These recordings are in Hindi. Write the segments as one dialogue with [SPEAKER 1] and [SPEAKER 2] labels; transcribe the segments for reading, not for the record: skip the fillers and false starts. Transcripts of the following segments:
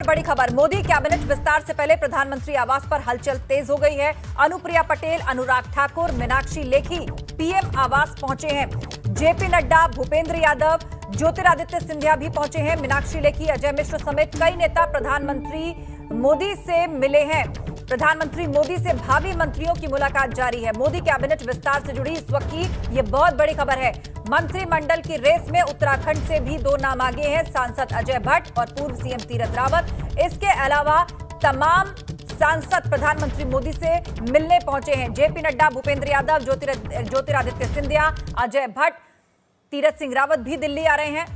[SPEAKER 1] बड़ी खबर, मोदी कैबिनेट विस्तार से पहले प्रधानमंत्री आवास पर हलचल तेज हो गई है। अनुप्रिया पटेल, अनुराग ठाकुर, मीनाक्षी लेखी पीएम आवास पहुंचे हैं। जेपी नड्डा, भूपेंद्र यादव, ज्योतिरादित्य सिंधिया भी पहुंचे हैं। मीनाक्षी लेखी, अजय मिश्र समेत कई नेता प्रधानमंत्री मोदी से मिले हैं। प्रधानमंत्री मोदी से भावी मंत्रियों की मुलाकात जारी है। मोदी कैबिनेट विस्तार से जुड़ी इस वक्त की ये बहुत बड़ी खबर है। मंत्रिमंडल की रेस में उत्तराखंड से भी दो नाम आगे हैं, सांसद अजय भट्ट और पूर्व सीएम तीरथ रावत। इसके अलावा तमाम सांसद प्रधानमंत्री मोदी से मिलने पहुंचे हैं। जेपी नड्डा, भूपेंद्र यादव, ज्योतिरादित्य सिंधिया, अजय भट्ट, तीरथ सिंह रावत भी दिल्ली आ रहे हैं।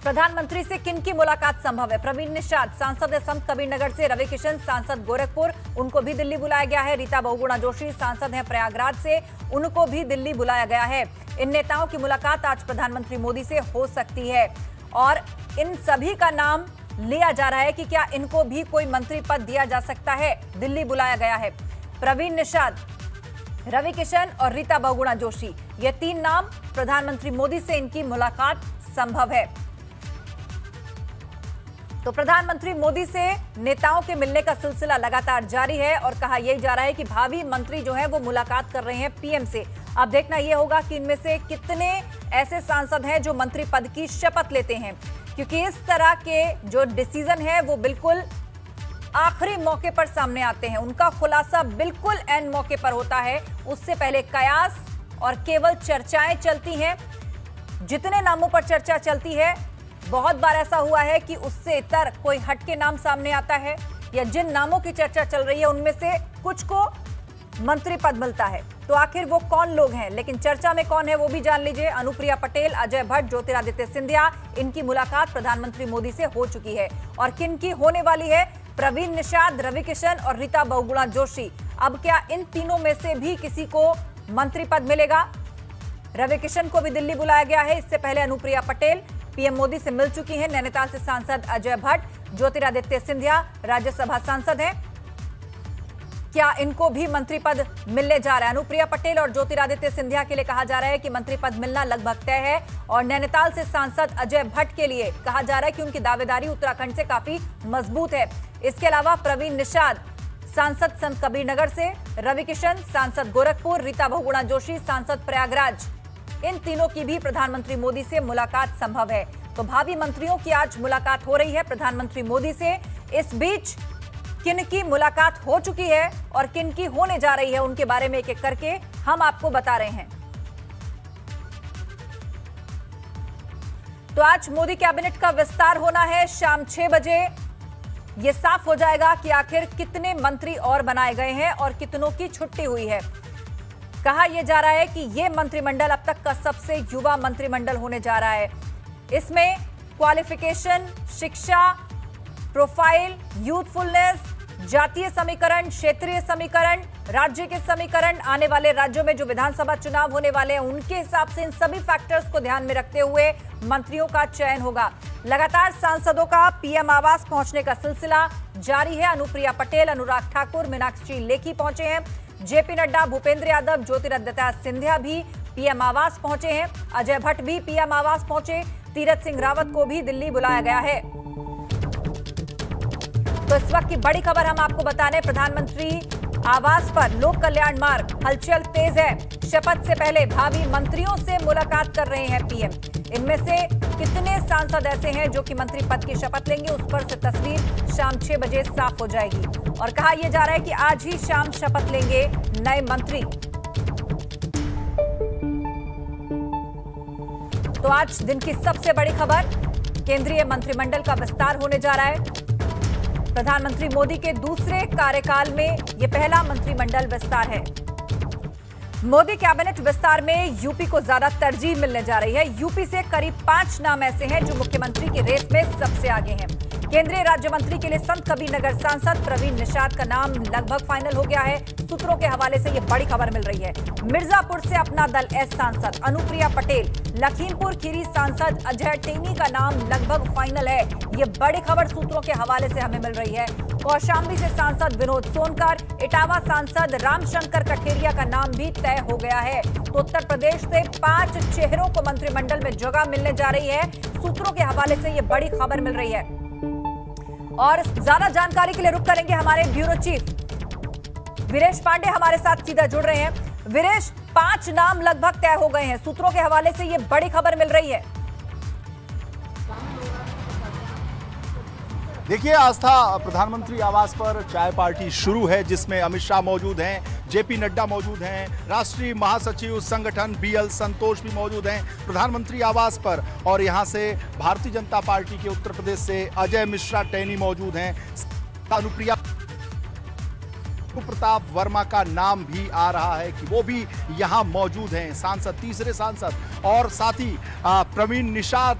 [SPEAKER 1] प्रधानमंत्री से किन की मुलाकात संभव है? प्रवीण निषाद, सांसद है संत कबीरनगर से। रवि किशन, सांसद गोरखपुर, उनको भी दिल्ली बुलाया गया है। रीता बहुगुणा जोशी, सांसद हैं प्रयागराज से, उनको भी दिल्ली बुलाया गया है। इन नेताओं की मुलाकात आज प्रधानमंत्री मोदी से हो सकती है और इन सभी का नाम लिया जा रहा है कि क्या इनको भी कोई मंत्री पद दिया जा सकता है। दिल्ली बुलाया गया है। प्रवीण निषाद, रवि किशन और रीता बहुगुणा जोशी, ये तीन नाम, प्रधानमंत्री मोदी से इनकी मुलाकात संभव है। तो प्रधानमंत्री मोदी से नेताओं के मिलने का सिलसिला लगातार जारी है और कहा यही जा रहा है कि भावी मंत्री जो है वो मुलाकात कर रहे हैं पीएम से। अब देखना यह होगा कि इनमें से कितने ऐसे सांसद हैं जो मंत्री पद की शपथ लेते हैं, क्योंकि इस तरह के जो डिसीजन है वो बिल्कुल आखिरी मौके पर सामने आते हैं। उनका खुलासा बिल्कुल एन मौके पर होता है। उससे पहले कयास और केवल चर्चाएं चलती हैं। जितने नामों पर चर्चा चलती है, बहुत बार ऐसा हुआ है कि उससे इतर कोई हटके नाम सामने आता है या जिन नामों की चर्चा चल रही है उनमें से कुछ को मंत्री पद मिलता है। तो आखिर वो कौन लोग हैं, लेकिन चर्चा में कौन है वो भी जान लीजिए। अनुप्रिया पटेल, अजय भट्ट, ज्योतिरादित्य सिंधिया, इनकी मुलाकात प्रधानमंत्री मोदी से हो चुकी है। और किन की होने वाली है? प्रवीण निषाद, रवि किशन और रीता बहुगुणा जोशी। अब क्या इन तीनों में से भी किसी को मंत्री पद मिलेगा? रवि किशन को भी दिल्ली बुलाया गया है। इससे पहले अनुप्रिया पटेल पीएम मोदी से मिल चुकी हैं। नैनीताल से सांसद अजय भट्ट, ज्योतिरादित्य सिंधिया राज्यसभा सांसद हैं। क्या इनको भी मंत्री पद मिलने जा रहा है? अनुप्रिया पटेल और ज्योतिरादित्य सिंधिया के लिए कहा जा रहा है कि मंत्री पद मिलना लगभग तय है और नैनीताल से सांसद अजय भट्ट के लिए कहा जा रहा है कि उनकी दावेदारी उत्तराखंड से काफी मजबूत है। इसके अलावा प्रवीण निषाद, सांसद संत कबीरनगर से, रवि किशन, सांसद गोरखपुर, रीता बहुगुणा जोशी, सांसद प्रयागराज, इन तीनों की भी प्रधानमंत्री मोदी से मुलाकात संभव है। तो भावी मंत्रियों की आज मुलाकात हो रही है प्रधानमंत्री मोदी से। इस बीच किन की मुलाकात हो चुकी है और किन की होने जा रही है, उनके बारे में एक एक करके हम आपको बता रहे हैं। तो आज मोदी कैबिनेट का विस्तार होना है शाम 6 बजे। यह साफ हो जाएगा कि आखिर कितने मंत्री और बनाए गए हैं और कितनों की छुट्टी हुई है। कहा यह जा रहा है कि यह मंत्रिमंडल अब तक का सबसे युवा मंत्रिमंडल होने जा रहा है। इसमें क्वालिफिकेशन, शिक्षा, प्रोफाइल, यूथफुलनेस, जातीय समीकरण, क्षेत्रीय समीकरण, राज्य के समीकरण, आने वाले राज्यों में जो विधानसभा चुनाव होने वाले हैं उनके हिसाब से इन सभी फैक्टर्स को ध्यान में रखते हुए मंत्रियों का चयन होगा। लगातार सांसदों का पीएम आवास पहुंचने का सिलसिला जारी है। अनुप्रिया पटेल, अनुराग ठाकुर, मीनाक्षी लेखी पहुंचे हैं। जेपी नड्डा, भूपेंद्र यादव, ज्योतिरादित्य सिंधिया भी पीएम आवास पहुंचे हैं। अजय भट्ट भी पीएम आवास पहुंचे। तीरथ सिंह रावत को भी दिल्ली बुलाया गया है। तो इस वक्त की बड़ी खबर हम आपको बता रहे हैं, प्रधानमंत्री आवास पर लोक कल्याण मार्ग हलचल तेज है। शपथ से पहले भावी मंत्रियों से मुलाकात कर रहे हैं पीएम। इनमें से कितने सांसद ऐसे हैं जो कि मंत्री पद की शपथ लेंगे, उस पर से तस्वीर शाम 6 बजे साफ हो जाएगी। और कहा यह जा रहा है कि आज ही शाम शपथ लेंगे नए मंत्री। तो आज दिन की सबसे बड़ी खबर, केंद्रीय मंत्रिमंडल का विस्तार होने जा रहा है। प्रधानमंत्री मोदी के दूसरे कार्यकाल में यह पहला मंत्रिमंडल विस्तार है। मोदी कैबिनेट विस्तार में यूपी को ज्यादा तरजीह मिलने जा रही है। यूपी से करीब 5 नाम ऐसे हैं जो मुख्यमंत्री की रेस में सबसे आगे हैं। केंद्रीय राज्य मंत्री के लिए संत कबीरनगर सांसद प्रवीण निषाद का नाम लगभग फाइनल हो गया है। सूत्रों के हवाले से यह बड़ी खबर मिल रही है। मिर्जापुर से अपना दल एस सांसद अनुप्रिया पटेल, लखीमपुर खीरी सांसद अजय टेनी का नाम लगभग फाइनल है। यह बड़ी खबर सूत्रों के हवाले से हमें मिल रही है। कौशाम्बी से सांसद विनोद सोनकर, इटावा सांसद रामशंकर कठेरिया का नाम भी तय हो गया है। तो उत्तर प्रदेश से 5 चेहरों को मंत्रिमंडल में जगह मिलने जा रही है। सूत्रों के हवाले से यह बड़ी खबर मिल रही है। और ज्यादा जानकारी के लिए रुक करेंगे हमारे ब्यूरो चीफ वीरेश पांडे हमारे साथ सीधा जुड़ रहे हैं। वीरेश, 5 नाम लगभग तय हो गए हैं, सूत्रों के हवाले से ये बड़ी खबर मिल रही है।
[SPEAKER 2] देखिए, आस्था प्रधानमंत्री आवास पर चाय पार्टी शुरू है, जिसमें अमित शाह मौजूद हैं, जेपी नड्डा मौजूद हैं, राष्ट्रीय महासचिव संगठन बीएल संतोष भी मौजूद हैं प्रधानमंत्री आवास पर। और यहां से भारतीय जनता पार्टी के उत्तर प्रदेश से अजय मिश्रा टैनी मौजूद हैं, अनुप्रिया प्रताप वर्मा का नाम भी आ रहा है कि वो भी यहां मौजूद हैं, सांसद, तीसरे सांसद। और साथ ही प्रवीण निषाद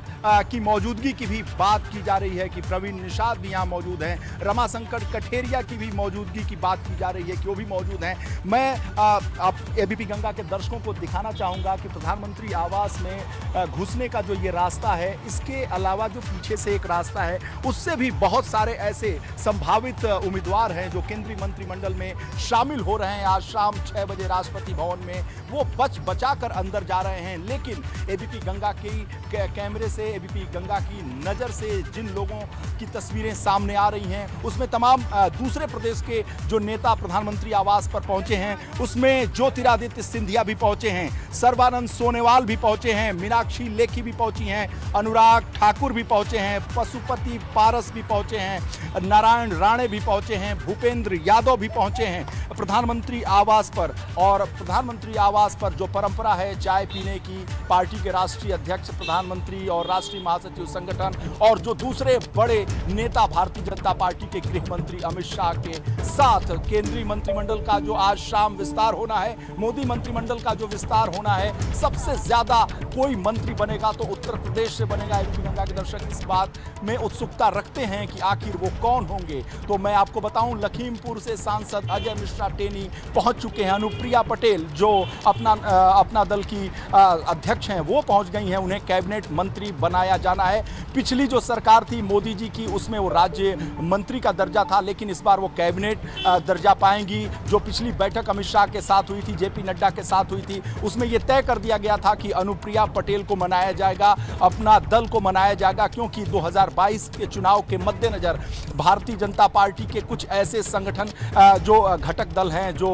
[SPEAKER 2] की मौजूदगी की भी बात की जा रही है कि प्रवीण निषाद भी यहां मौजूद हैं। रमाशंकर कठेरिया की भी मौजूदगी की बात की जा रही है कि वो भी मौजूद हैं। मैं आप एबीपी गंगा के दर्शकों को दिखाना चाहूँगा कि प्रधानमंत्री आवास में घुसने का जो ये रास्ता है, इसके अलावा जो पीछे से एक रास्ता है, उससे भी बहुत सारे ऐसे संभावित उम्मीदवार हैं जो केंद्रीय मंत्रिमंडल में शामिल हो रहे हैं। आज शाम 6 बजे राष्ट्रपति भवन में वो बचा कर अंदर जा रहे हैं। लेकिन एबीपी गंगा की कैमरे से, एबीपी गंगा की नजर से जिन लोगों की तस्वीरें सामने आ रही हैं, उसमें तमाम दूसरे प्रदेश के जो नेता प्रधानमंत्री आवास पर पहुंचे हैं, उसमें ज्योतिरादित्य सिंधिया भी पहुंचे हैं, सर्बानंद सोनोवाल भी पहुंचे हैं, मीनाक्षी लेखी भी पहुंची हैं, अनुराग ठाकुर भी पहुंचे हैं, पशुपति पारस भी पहुंचे हैं, नारायण राणे भी पहुंचे हैं, भूपेंद्र यादव भी पहुंचे हैं प्रधानमंत्री आवास पर। और प्रधानमंत्री आवास पर जो परंपरा है चाय पीने की, पार्टी के राष्ट्रीय अध्यक्ष, प्रधानमंत्री और राष्ट्रीय महासचिव संगठन और जो दूसरे बड़े नेता भारतीय जनता पार्टी के गृह मंत्री अमित शाह के साथ केंद्रीय मंत्रिमंडल का जो आज शाम विस्तार होना है, मोदी मंत्रिमंडल का जो विस्तार होना है, सबसे ज्यादा कोई मंत्री बनेगा तो उत्तर प्रदेश से बनेगा। एबीपी गंगा के दर्शक इस बात में उत्सुकता रखते हैं कि आखिर वो कौन होंगे। तो मैं आपको बताऊं, लखीमपुर से सांसद अजय मिश्रा टेनी पहुंच चुके हैं। अनुप्रिया पटेल जो अपना दल की अध्यक्ष हैं, वो पहुंच गई हैं। उन्हें कैबिनेट मंत्री बनाया जाना है। पिछली जो सरकार थी मोदी जी की, उसमें वो राज्य मंत्री का दर्जा था, लेकिन इस बार वो कैबिनेट दर्जा पाएंगी। जो पिछली बैठक अमित शाह के साथ हुई थी, जेपी नड्डा के साथ हुई थी, उसमें यह तय कर दिया गया था कि अनुप्रिया पटेल को मनाया जाएगा, अपना दल को मनाया जाएगा, क्योंकि 2022 के चुनाव के मद्देनजर भारतीय जनता पार्टी के कुछ ऐसे संगठन जो घटक दल हैं, जो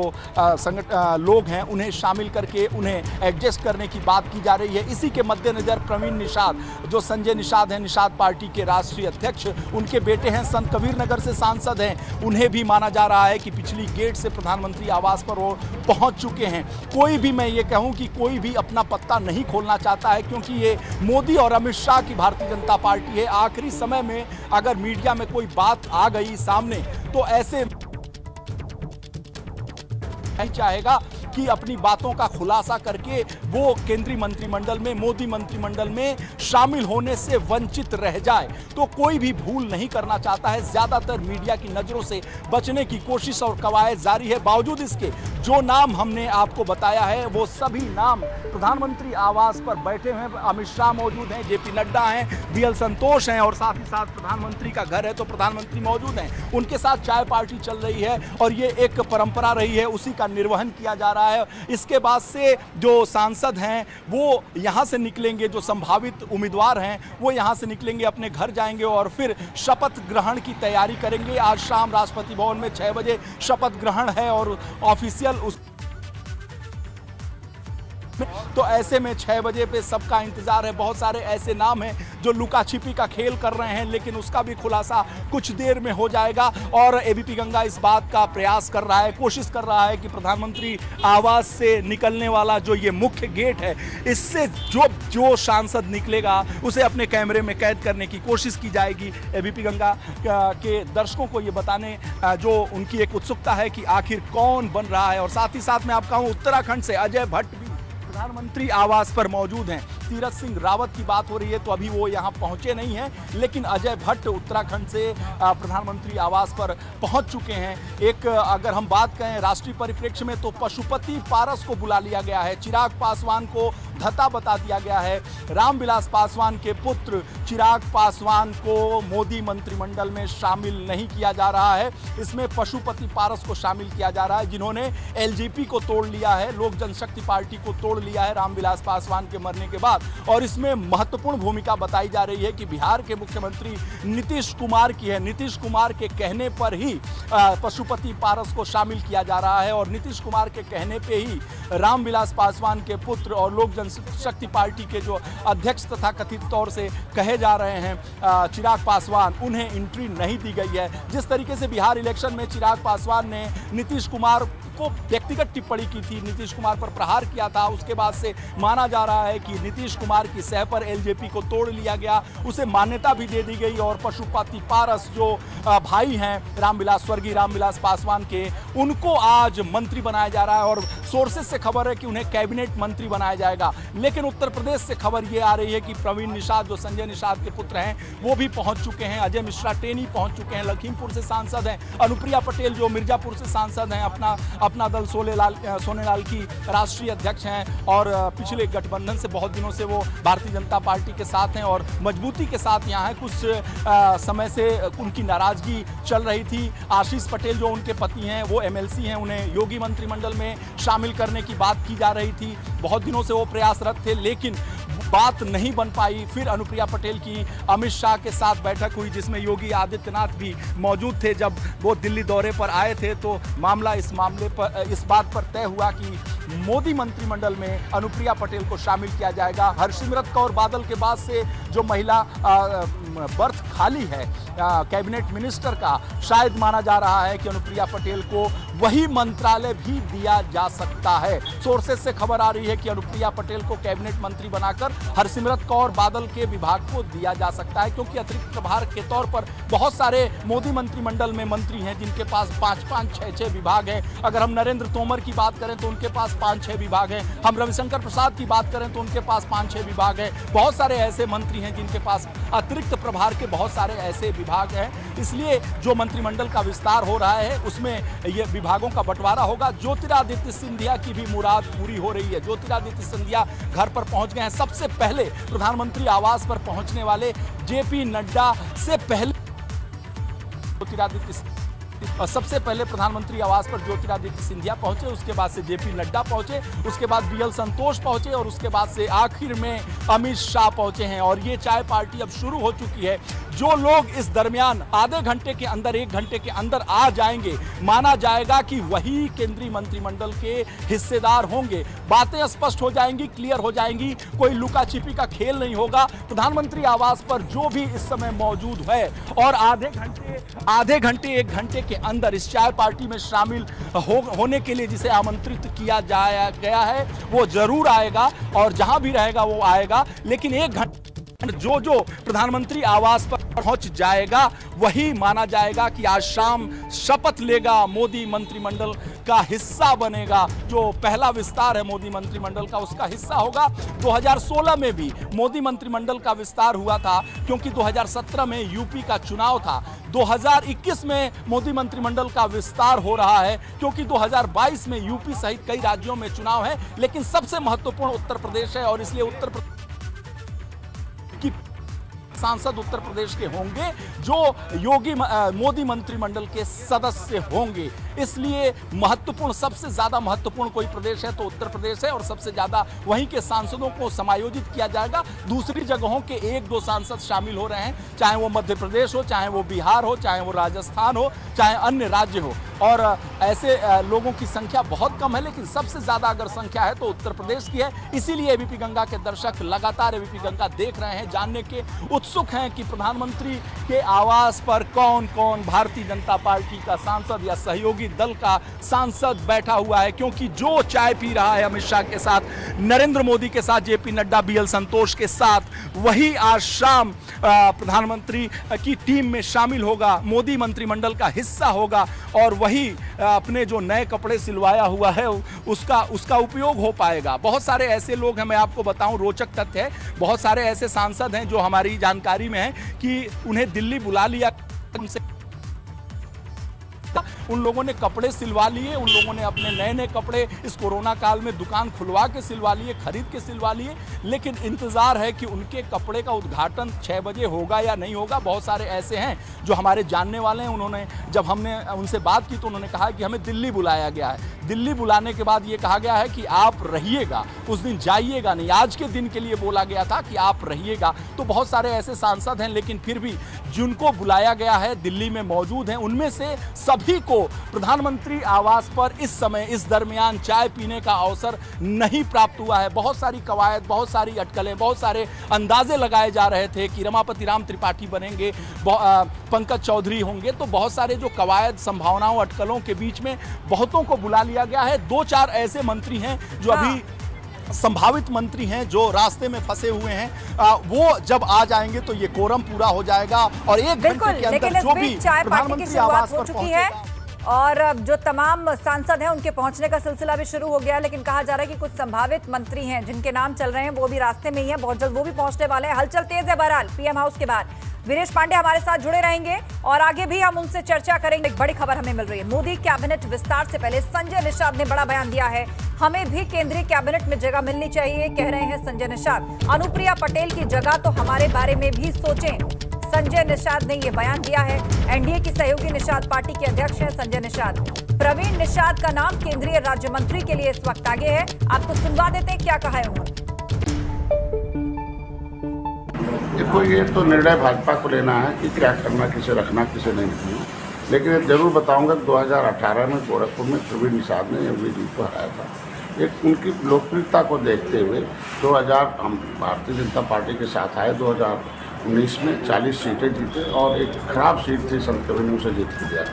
[SPEAKER 2] लोग हैं, उन्हें शामिल करके उन्हें एडजस्ट करने की बात की जा रही है। इसी के मद्देनजर प्रवीण निषाद, जो संजय निषाद हैं, निषाद पार्टी के राष्ट्रीय अध्यक्ष, उनके बेटे हैं, संत कबीर नगर से सांसद हैं, उन्हें भी माना जा रहा है कि पिछली गेट से प्रधानमंत्री आवास पर वो पहुंच चुके हैं। कोई भी, मैं ये कहूं कि कोई भी अपना पत्ता नहीं खोलना चाहता है, क्योंकि ये मोदी और अमित शाह की भारतीय जनता पार्टी है। आखिरी समय में अगर मीडिया में कोई बात आ गई सामने, तो ऐसे नहीं चाहेगा कि अपनी बातों का खुलासा करके वो केंद्रीय मंत्रिमंडल में, मोदी मंत्रिमंडल में शामिल होने से वंचित रह जाए। तो कोई भी भूल नहीं करना चाहता है। ज्यादातर मीडिया की नजरों से बचने की कोशिश और कवायद जारी है। बावजूद इसके जो नाम हमने आपको बताया है, वो सभी नाम प्रधानमंत्री आवास पर बैठे हैं। अमित शाह मौजूद हैं, जेपी नड्डा हैं, बीएल संतोष हैं, और साथ ही साथ प्रधानमंत्री का घर है तो प्रधानमंत्री मौजूद हैं। उनके साथ चाय पार्टी चल रही है और ये एक परंपरा रही है, उसी का निर्वहन किया जा रहा है। इसके बाद से जो सांसद हैं वो यहां से निकलेंगे, जो संभावित उम्मीदवार हैं वो यहां से निकलेंगे, अपने घर जाएंगे और फिर शपथ ग्रहण की तैयारी करेंगे। आज शाम राष्ट्रपति भवन में 6 बजे शपथ ग्रहण है और ऑफिशियल तो ऐसे में 6 बजे पे सबका इंतजार है। बहुत सारे ऐसे नाम हैं जो लुका छिपी का खेल कर रहे हैं, लेकिन उसका भी खुलासा कुछ देर में हो जाएगा। और एबीपी गंगा इस बात का प्रयास कर रहा है, कोशिश कर रहा है कि प्रधानमंत्री आवास से निकलने वाला जो ये मुख्य गेट है, इससे जो सांसद निकलेगा उसे अपने कैमरे में कैद करने की कोशिश की जाएगी। एबीपी गंगा के दर्शकों को ये बताने जो उनकी एक उत्सुकता है कि आखिर कौन बन रहा है। और साथ ही साथ मैं आपको कहूँ, उत्तराखंड से अजय भट्ट भी प्रधानमंत्री आवास पर मौजूद हैं। तीरथ सिंह रावत की बात हो रही है तो अभी वो यहां पहुंचे नहीं हैं, लेकिन अजय भट्ट उत्तराखंड से प्रधानमंत्री आवास पर पहुंच चुके हैं। एक अगर हम बात करें राष्ट्रीय परिप्रेक्ष्य में, तो पशुपति पारस को बुला लिया गया है, चिराग पासवान को धता बता दिया गया है। रामविलास पासवान के पुत्र चिराग पासवान को मोदी मंत्रिमंडल में शामिल नहीं किया जा रहा है। इसमें पशुपति पारस को शामिल किया जा रहा है, जिन्होंने एलजेपी को तोड़ लिया है, लोक जनशक्ति पार्टी को तोड़ लिया है रामविलास पासवान के मरने के बाद। साथ, और इसमें महत्वपूर्ण भूमिका बताई जा रही है कि बिहार के मुख्यमंत्री नीतीश कुमार की है। नीतीश कुमार के कहने पर ही पशुपति पारस को शामिल किया जा रहा है, और नीतीश कुमार के कहने पे ही रामविलास पासवान के पुत्र और लोक जनशक्ति पार्टी के जो अध्यक्ष तथा कथित तौर से कहे जा रहे हैं चिराग पासवान, उन्हें एंट्री नहीं दी गई है। जिस तरीके से बिहार इलेक्शन में चिराग पासवान ने नीतीश कुमार को व्यक्तिगत टिप्पणी की थी, नीतीश कुमार पर प्रहार किया था, उसके बाद से माना जा रहा है कि नीतीश कुमार की सह पर एलजेपी को तोड़ लिया गया, उसे मान्यता भी दे दी गई, और पशुपति पारस जो भाई हैं स्वर्गीय रामविलास पासवान के, उनको आज मंत्री बनाया जा रहा है, और सोर्सेज से खबर है कि उन्हें कैबिनेट मंत्री बनाया जाएगा। लेकिन उत्तर प्रदेश से खबर ये आ रही है कि प्रवीण निषाद, जो संजय निषाद के पुत्र हैं, वो भी पहुंच चुके हैं, अजय मिश्रा टेनी पहुंच चुके हैं, लखीमपुर से सांसद हैं, अनुप्रिया पटेल जो मिर्जापुर से सांसद हैं, अपना दल सोनेलाल की राष्ट्रीय अध्यक्ष हैं, और पिछले गठबंधन से बहुत दिनों से वो भारतीय जनता पार्टी के साथ हैं और मजबूती के साथ यहाँ है। कुछ समय से उनकी नाराजगी चल रही थी। आशीष पटेल जो उनके पति हैं, वो एमएलसी हैं, उन्हें योगी मंत्रिमंडल में शामिल करने की बात की जा रही थी। बहुत दिनों से वो प्रयासरत थे, लेकिन बात नहीं बन पाई। फिर अनुप्रिया पटेल की अमित शाह के साथ बैठक हुई, जिसमें योगी आदित्यनाथ भी मौजूद थे। जब वो दिल्ली दौरे पर आए थे तो इस बात पर तय हुआ कि मोदी मंत्रिमंडल में अनुप्रिया पटेल को शामिल किया जाएगा। हरसिमरत कौर बादल के बाद से जो महिला बर्थ खाली है कैबिनेट मिनिस्टर का, शायद माना जा रहा है कि अनुप्रिया पटेल को वही मंत्रालय भी दिया जा सकता है। सोर्सेज से खबर आ रही है कि अनुप्रिया पटेल को कैबिनेट मंत्री बनाकर हरसिमरत कौर बादल के विभाग को दिया जा सकता है, क्योंकि अतिरिक्त प्रभार के तौर पर बहुत सारे मोदी मंत्रिमंडल में मंत्री हैं जिनके पास 5-5, 6-6 विभाग हैं। अगर हम नरेंद्र तोमर की बात करें तो उनके पास 5-6 विभाग हैं, हम रविशंकर प्रसाद की बात करें तो उनके पास 5-6 विभाग हैं। बहुत सारे ऐसे मंत्री हैं जिनके पास अतिरिक्त प्रभार के बहुत सारे ऐसे विभाग हैं। इसलिए जो मंत्रिमंडल का विस्तार हो रहा है उसमें ये विभागों का बंटवारा होगा। ज्योतिरादित्य सिंधिया की भी मुराद पूरी हो रही है। ज्योतिरादित्य सिंधिया घर पर पहुंच गए हैं। सबसे पहले प्रधानमंत्री आवास पर पहुंचने वाले जेपी नड्डा से पहले सबसे पहले प्रधानमंत्री आवास पर ज्योतिरादित्य सिंधिया पहुंचे, उसके बाद से जेपी नड्डा पहुंचे, उसके बाद बीएल संतोष पहुंचे, और उसके बाद से आखिर में अमित शाह पहुंचे हैं। और ये चाय पार्टी अब शुरू हो चुकी है। जो लोग इस दरमियान आधे घंटे के अंदर, 1 घंटे के अंदर आ जाएंगे, माना जाएगा कि वही केंद्रीय मंत्रिमंडल के हिस्सेदार होंगे। बातें स्पष्ट हो जाएंगी, क्लियर हो जाएंगी, कोई लुका छिपी का खेल नहीं होगा। प्रधानमंत्री आवास पर जो भी इस समय मौजूद है और आधे घंटे 1 घंटे के अंदर इस चाय पार्टी में शामिल होने के लिए जिसे आमंत्रित किया गया है, वो जरूर आएगा, और जहां भी रहेगा वो आएगा। लेकिन 1 घंटे जो प्रधानमंत्री आवास पर पहुंच जाएगा वही माना जाएगा कि आज शाम शपथ लेगा, मोदी मंत्रिमंडल का हिस्सा बनेगा। जो पहला विस्तार है मोदी मंत्रिमंडल का, उसका हिस्सा होगा। 2016 में भी मोदी मंत्रिमंडल का विस्तार हुआ था, क्योंकि 2017 में यूपी का चुनाव था। 2021 में मोदी मंत्रिमंडल का विस्तार हो रहा है, क्योंकि 2022 में यूपी सहित कई राज्यों में चुनाव है, लेकिन सबसे महत्वपूर्ण उत्तर प्रदेश है, और इसलिए उत्तर प्रदेश की सांसद उत्तर प्रदेश के होंगे जो मोदी मंत्रिमंडल के सदस्य होंगे। इसलिए महत्वपूर्ण, सबसे ज्यादा महत्वपूर्ण कोई प्रदेश है तो उत्तर प्रदेश है, और सबसे ज्यादा वहीं के सांसदों को समायोजित किया जाएगा। दूसरी जगहों के 1-2 सांसद शामिल हो रहे हैं, चाहे वो मध्य प्रदेश हो, चाहे वो बिहार हो, चाहे वो राजस्थान हो, चाहे अन्य राज्य हो, और ऐसे लोगों की संख्या बहुत कम है। लेकिन सबसे ज्यादा अगर संख्या है तो उत्तर प्रदेश की है। इसीलिए एबीपी गंगा के दर्शक लगातार एबीपी गंगा देख रहे हैं, जानने के उत्सुक हैं कि प्रधानमंत्री के आवास पर कौन कौन भारतीय जनता पार्टी का सांसद या सहयोगी दल का सांसद बैठा हुआ है। क्योंकि जो चाय पी रहा है अमित शाह के साथ, नरेंद्र मोदी के साथ, जेपी नड्डा, बीएल संतोष के साथ, वही आज शाम प्रधानमंत्री की टीम में शामिल होगा, मोदी मंत्रिमंडल का हिस्सा होगा, और वही अपने जो नए कपड़े सिलवाया हुआ है उसका उपयोग हो पाएगा। बहुत सारे ऐसे लोग हैं, मैं आपको बताऊं, रोचक तथ्य है, बहुत सारे ऐसे सांसद हैं जो हमारी जानकारी में है कि उन्हें दिल्ली बुला लिया उन लोगों ने कपड़े सिलवा लिए, उन लोगों ने अपने नए नए कपड़े इस कोरोना काल में दुकान खुलवा के सिलवा लिए, खरीद के सिलवा लिए। लेकिन इंतज़ार है कि उनके कपड़े का उद्घाटन 6 बजे होगा या नहीं होगा। बहुत सारे ऐसे हैं जो हमारे जानने वाले हैं, उन्होंने जब हमने उनसे बात की तो उन्होंने कहा कि हमें दिल्ली बुलाया गया है। दिल्ली बुलाने के बाद ये कहा गया है कि आप रहिएगा, उस दिन जाइएगा नहीं, आज के दिन के लिए बोला गया था कि आप रहिएगा। तो बहुत सारे ऐसे सांसद हैं, लेकिन फिर भी जिनको बुलाया गया है दिल्ली में मौजूद हैं। उनमें से सभी को प्रधानमंत्री आवास पर इस समय इस दरमियान चाय पीने का अवसर नहीं प्राप्त हुआ है। बहुत सारी कवायद, बहुत सारी अटकलें, बहुत सारे अंदाजे लगाए जा रहे थे कि रमापति राम त्रिपाठी बनेंगे, पंकज चौधरी होंगे। तो बहुत सारे जो कवायद, संभावनाओं, अटकलों के बीच में बहुतों को बुला लिया गया है। 2-4 ऐसे मंत्री हैं जो अभी संभावित मंत्री हैं, जो रास्ते में फंसे हुए हैं। वो जब आ जाएंगे तो ये कोरम पूरा हो जाएगा और 1 घंटे के अंदर जो भी प्रधानमंत्री आवास पर पहुंचेगा।
[SPEAKER 1] और अब जो तमाम सांसद हैं उनके पहुंचने का सिलसिला भी शुरू हो गया है, लेकिन कहा जा रहा है कि कुछ संभावित मंत्री हैं जिनके नाम चल रहे हैं वो भी रास्ते में ही हैं, बहुत जल्द वो भी पहुंचने वाले हैं। हलचल तेज है बहरहाल पीएम हाउस के बाद। वीरेश पांडे हमारे साथ जुड़े रहेंगे और आगे भी हम उनसे चर्चा करेंगे। एक बड़ी खबर हमें मिल रही है, मोदी कैबिनेट विस्तार से पहले संजय निषाद ने बड़ा बयान दिया है। हमें भी केंद्रीय कैबिनेट में जगह मिलनी चाहिए, कह रहे हैं संजय निषाद। अनुप्रिया पटेल की जगह तो हमारे बारे में भी सोचें, संजय निषाद ने यह बयान दिया है। एनडीए की सहयोगी निषाद पार्टी के अध्यक्ष हैं संजय निषाद। प्रवीण निषाद का नाम केंद्रीय राज्य मंत्री के लिए इस वक्त आगे है। आपको सुनवा देते हैं क्या कहा है उन्होंने।
[SPEAKER 3] देखो, ये तो निर्णय भाजपा को लेना है कि क्या करना, किसे रखना, किसे नहीं रखना। लेकिन ये जरूर बताऊंगा 2018 में गोरखपुर में प्रवीण निषाद ने एमवीडी को हराया था। एक उनकी लोकप्रियता को देखते हुए 2000 हम भारतीय जनता पार्टी के साथ आए। 2019 में 40 सीटें जीते और एक खराब सीट थी संत कबीर ने उसे जीत के दिया।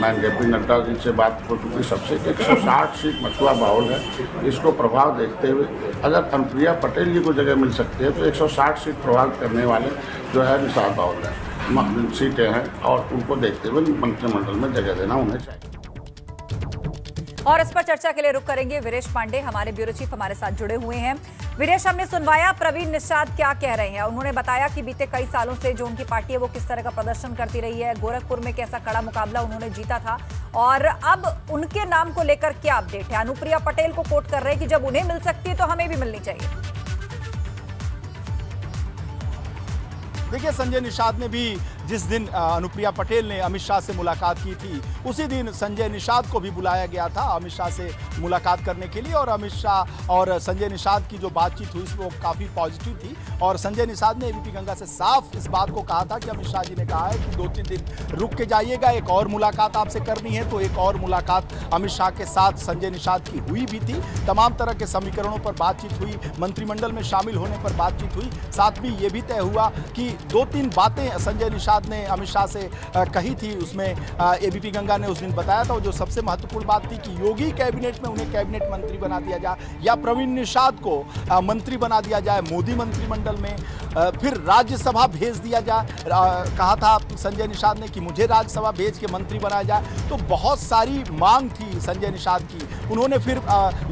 [SPEAKER 3] मैं जेपी नड्डा जी से बात हो चुकी, सबसे 160 सीट मथुरा बाउल है। इसको प्रभाव देखते हुए अगर अनुप्रिया पटेल जी को जगह मिल सकती है तो 160 सीट प्रभावित करने वाले जो है निषाद बाउल है सीटें हैं और उनको देखते हुए मंत्रिमंडल में जगह देना उन्हें चाहिए।
[SPEAKER 1] और इस पर चर्चा के लिए रुक करेंगे वीरेश पांडे, हमारे ब्यूरो चीफ हमारे साथ जुड़े हुए हैं। वीरेश, हमने सुनवाया प्रवीण निषाद क्या कह रहे हैं। उन्होंने बताया कि बीते कई सालों से जो उनकी पार्टी है वो किस तरह का प्रदर्शन करती रही है, गोरखपुर में कैसा कड़ा मुकाबला उन्होंने जीता था और अब उनके नाम को लेकर क्या अपडेट है। अनुप्रिया पटेल को कोट कर रहे हैं कि जब उन्हें मिल सकती है तो हमें भी मिलनी चाहिए।
[SPEAKER 2] देखिए, संजय निषाद ने भी जिस दिन अनुप्रिया पटेल ने अमित शाह से मुलाकात की थी उसी दिन संजय निषाद को भी बुलाया गया था अमित शाह से मुलाकात करने के लिए। और अमित शाह और संजय निषाद की जो बातचीत हुई वो काफ़ी पॉजिटिव थी। और संजय निषाद ने एबीपी गंगा से साफ इस बात को कहा था कि अमित शाह जी ने कहा है कि 2-3 दिन रुक के जाइएगा, एक और मुलाकात आपसे करनी है। तो एक और मुलाकात अमित शाह के साथ संजय निषाद की हुई भी थी। तमाम तरह के समीकरणों पर बातचीत हुई, मंत्रिमंडल में शामिल होने पर बातचीत हुई। साथ में ये भी तय हुआ कि 2-3 बातें संजय निषाद ने अमित शाह से कही थी। उसमें एबीपी गंगा ने उस दिन बताया था जो सबसे महत्वपूर्ण बात थी कि योगी कैबिनेट में उन्हें कैबिनेट मंत्री बना दिया जाए या प्रवीण निषाद को मंत्री बना दिया जाए मोदी मंत्रिमंडल में, फिर राज्यसभा भेज दिया जाए। कहा था संजय निषाद ने कि मुझे राज्यसभा भेज के मंत्री बनाया जाए। तो बहुत सारी मांग थी संजय निषाद की। उन्होंने फिर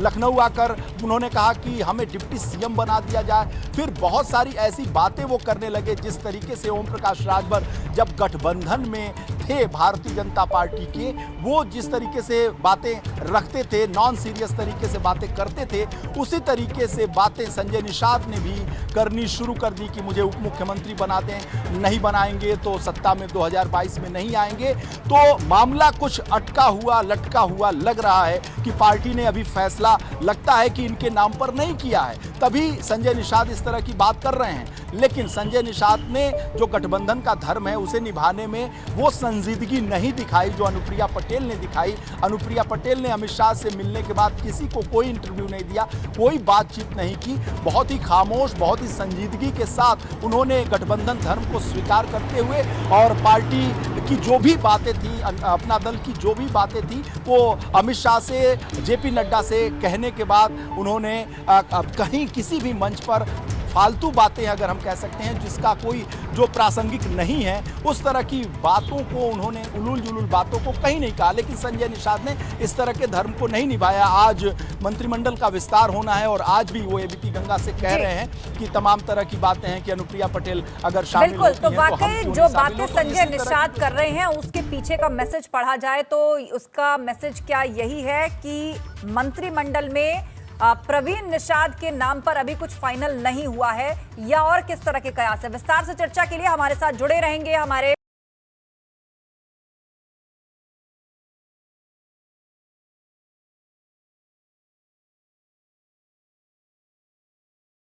[SPEAKER 2] लखनऊ आकर उन्होंने कहा कि हमें डिप्टी सीएम बना दिया जाए। फिर बहुत सारी ऐसी बातें वो करने लगे जिस तरीके से ओम प्रकाश राजभर जब गठबंधन में थे भारतीय जनता पार्टी के, वो जिस तरीके से बातें रखते थे, नॉन सीरियस तरीके से बातें करते थे, उसी तरीके से बातें संजय निषाद ने भी करनी शुरू कर दी कि मुझे उप मुख्यमंत्री बना दें, नहीं बनाएंगे तो सत्ता में 2022 में नहीं आएंगे। तो मामला कुछ अटका हुआ लटका हुआ लग रहा है कि पार्टी ने अभी फैसला लगता है कि इनके नाम पर नहीं किया है, तभी संजय निषाद इस तरह की बात कर रहे हैं। लेकिन संजय निषाद ने जो गठबंधन का धर्म है उसे निभाने में वो संजीदगी नहीं दिखाई जो अनुप्रिया पटेल ने दिखाई। अनुप्रिया पटेल ने अमित शाह से मिलने के बाद किसी को कोई इंटरव्यू नहीं दिया, कोई बातचीत नहीं की, बहुत ही खामोश, बहुत ही संजीदगी के साथ उन्होंने गठबंधन धर्म को स्वीकार करते हुए और पार्टी की जो भी बातें थी, अपना दल की जो भी बातें थी, वो अमित शाह से, जेपी नड्डा से कहने के बाद उन्होंने कहीं किसी भी मंच पर फालतू बातें अगर हम कह सकते हैं, जिसका कोई जो प्रासंगिक नहीं है, उस तरह की बातों को उन्होंने, उलूल जुलूल बातों को कहीं नहीं कहा। लेकिन संजय निषाद ने इस तरह के धर्म को नहीं निभाया। आज मंत्रिमंडल का विस्तार होना है और आज भी वो एबीपी गंगा से कह रहे हैं कि तमाम तरह की बातें हैं कि अनुप्रिया पटेल अगर शामिल
[SPEAKER 1] बिल्कुल,
[SPEAKER 2] होती
[SPEAKER 1] तो
[SPEAKER 2] हैं,
[SPEAKER 1] वाकई
[SPEAKER 2] हम
[SPEAKER 1] जो
[SPEAKER 2] क्यों नहीं शामिल
[SPEAKER 1] बातें
[SPEAKER 2] हो? तो
[SPEAKER 1] संजय
[SPEAKER 2] इसी तरह
[SPEAKER 1] निषाद
[SPEAKER 2] की-
[SPEAKER 1] कर रहे हैं उसके पीछे का मैसेज पढ़ा जाए तो उसका मैसेज क्या यही है कि मंत्रिमंडल में प्रवीण निषाद के नाम पर अभी कुछ फाइनल नहीं हुआ है, या और किस तरह के कयास है? विस्तार से चर्चा के लिए हमारे साथ जुड़े रहेंगे हमारे